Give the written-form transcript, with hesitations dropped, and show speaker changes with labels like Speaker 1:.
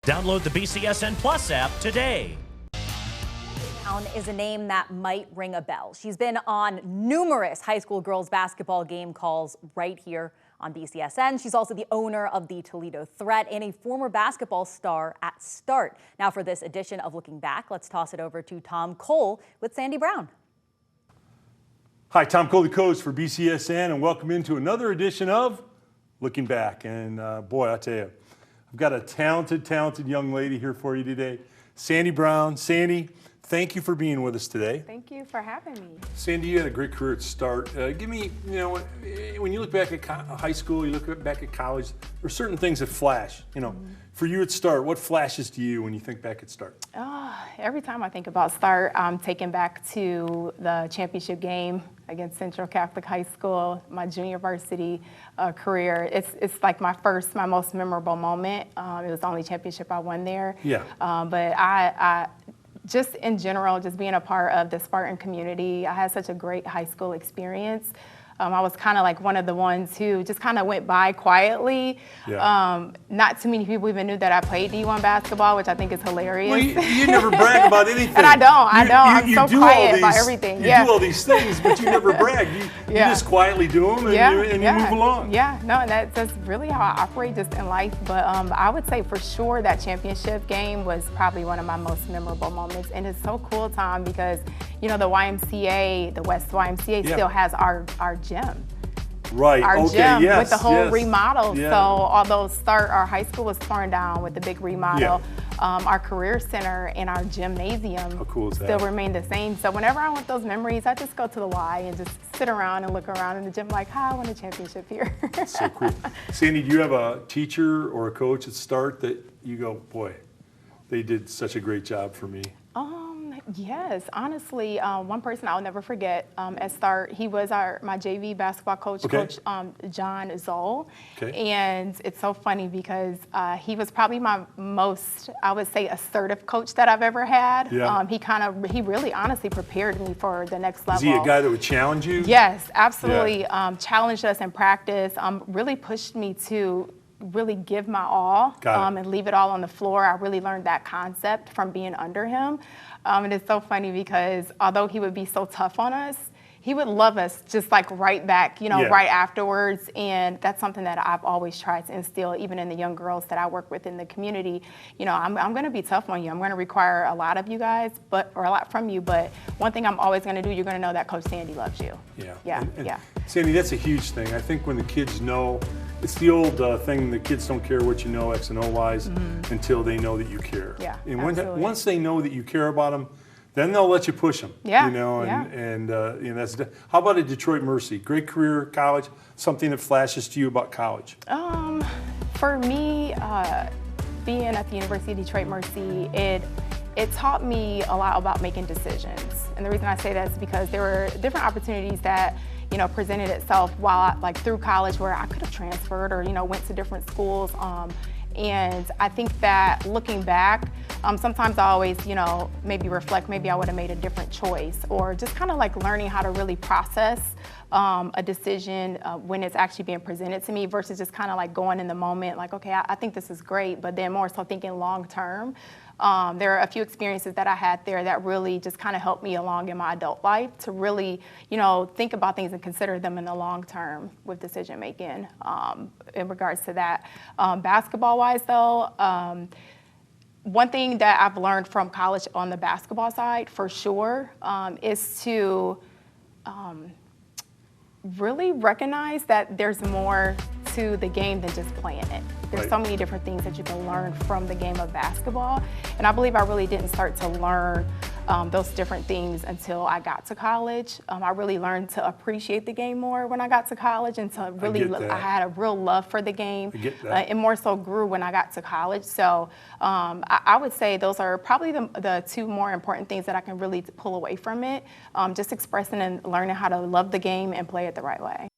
Speaker 1: Download the BCSN Plus app today.
Speaker 2: Is a name that might ring a bell. She's been on numerous high school girls basketball game calls right here on BCSN. She's also the owner of the Toledo Threat and a former basketball star at Start. Now for this edition of Looking Back, let's toss it over to Tom Cole with Sandi Brown.
Speaker 3: Hi, Tom Cole, the coach for BCSN, and welcome into another edition of Looking Back. And boy, I tell you, I've got a talented young lady here for you today, Sandi Brown. Sandi, thank you for being with us today.
Speaker 4: Thank you for having me.
Speaker 3: Sandi, you had a great career at Start. Give me, when you look back at high school, you look back at college, there are certain things that flash. For you at Start, what flashes to you when you think back at Start?
Speaker 4: Every time I think about Start, I'm taken back to the championship game against Central Catholic High School, my junior varsity career. It's like my most memorable moment. It was the only championship I won there.
Speaker 3: Yeah.
Speaker 4: But I just in general, just being a part of the Spartan community, I had such a great high school experience. I was kind of like one of the ones who just kind of went by quietly.
Speaker 3: Yeah.
Speaker 4: Not too many people even knew that I played D1 basketball, which I think is hilarious.
Speaker 3: Well, you never brag about anything.
Speaker 4: And I don't. I'm so quiet about everything.
Speaker 3: You do all these things, but you never brag. You just quietly do them and you move along.
Speaker 4: Yeah, no, and that's really how I operate just in life. But I would say for sure that championship game was probably one of my most memorable moments. And it's so cool, Tom, because the YMCA, the West YMCA still has our gym.
Speaker 3: Right,
Speaker 4: our gym with the whole remodel.
Speaker 3: Yeah.
Speaker 4: So although our high school was torn down with the big remodel, our career center and our gymnasium still remain the same. So whenever I want those memories, I just go to the Y and just sit around and look around in the gym like, I won a championship here.
Speaker 3: That's so cool. Sandi, do you have a teacher or a coach at Start that you go, boy, they did such a great job for me?
Speaker 4: Yes, honestly, one person I'll never forget at Start, he was my JV basketball coach, Coach John Zoll. And it's so funny because he was probably my most, I would say, assertive coach that I've ever had.
Speaker 3: Yeah.
Speaker 4: He really honestly prepared me for the next level.
Speaker 3: Is he a guy that would challenge you?
Speaker 4: Yes, absolutely. Yeah. Challenged us in practice, really pushed me to really give my all and leave it all on the floor. I really learned that concept from being under him. And it's so funny because although he would be so tough on us, he would love us just like right back, right afterwards. And that's something that I've always tried to instill, even in the young girls that I work with in the community. I'm going to be tough on you. I'm going to require a lot of you guys, or a lot from you. But one thing I'm always going to do, you're going to know that Coach Sandi loves you.
Speaker 3: Yeah. Sandi, that's a huge thing. I think when the kids know, it's the old thing, the kids don't care what you know, X and O Y's, until they know that you care.
Speaker 4: Yeah,
Speaker 3: and once they know that you care about them, then they'll let you push them.
Speaker 4: Yeah.
Speaker 3: That's. How about at Detroit Mercy? Great career, college. Something that flashes to you about college?
Speaker 4: For me, being at the University of Detroit Mercy, it taught me a lot about making decisions. And the reason I say that is because there were different opportunities that presented itself through college where I could have transferred or went to different schools. And I think that looking back, sometimes I always, maybe reflect, maybe I would have made a different choice, or just kind of like learning how to really process a decision when it's actually being presented to me versus just kind of like going in the moment, like, okay, I think this is great, but then more so thinking long term. There are a few experiences that I had there that really just kind of helped me along in my adult life to really, think about things and consider them in the long term with decision making in regards to that. Basketball-wise, though, one thing that I've learned from college on the basketball side, for sure, is to really recognize that there's more to the game than just playing it. There's so many different things that you can learn from the game of basketball. And I believe I really didn't start to learn those different things until I got to college. I really learned to appreciate the game more when I got to college, and to really, I had a real love for the game, and more so grew when I got to college. So I would say those are probably the two more important things that I can really pull away from it, just expressing and learning how to love the game and play it the right way.